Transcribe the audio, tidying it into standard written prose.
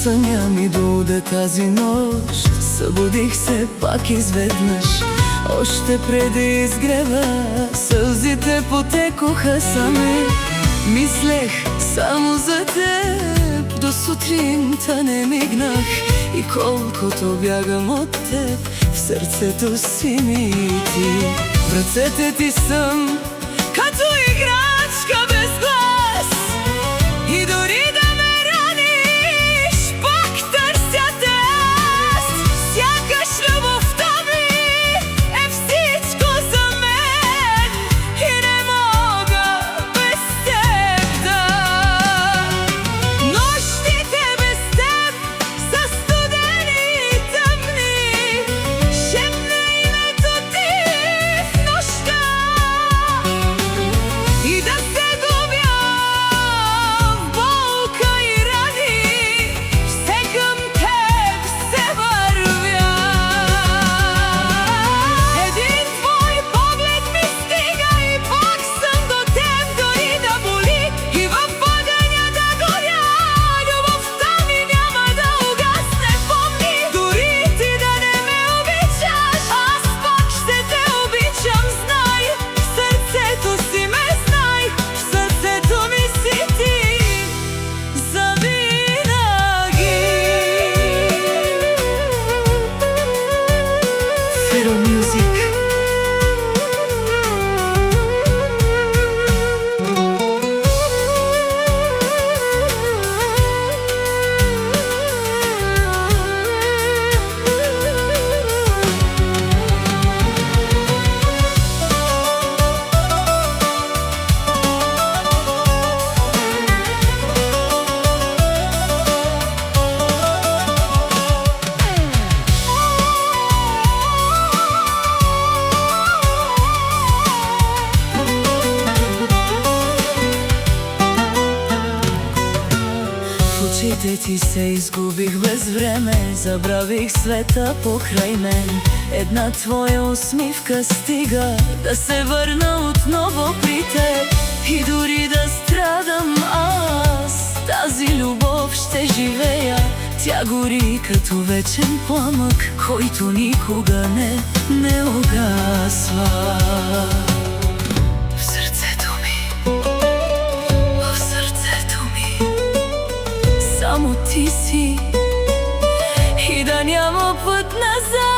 съня ми дойде тази нощ, събудих се пак изведнъж. Още преди изгрева сълзите потекоха сами. Мислех само за теб, до сутринта не мигнах. И колкото бягам от теб, в сърцето си ми ти. В ръцете ти съм като играчка без глас. И дори да ме раниш, пак търся те аз. Сякаш любовта ми е всичко за мен и не мога без теб да. Нощите без теб са студени и тъмни. Шепна името ти в нощта и да се губя в болка и рани. Все към теб се вървя. Един твой поглед ми стига и пак съм до теб, дори да боли и във огъня да горя. Любовта ми няма да угасне, помни. Дори ти да не ме обичаш, аз пак ще те обичам, знай. В сърцето си ме знай, в сърцето ми си ти завинаги. Феро Мюзик. В очите ти се изгубих без време, забравих света покрай мен. Една твоя усмивка стига да се върна отново при теб. И дори да страдам аз, тази любов ще живея. Тя гори като вечен пламък, който никога не угасва. В сърцето ми, в сърцето ми само ти си и да няма път назад.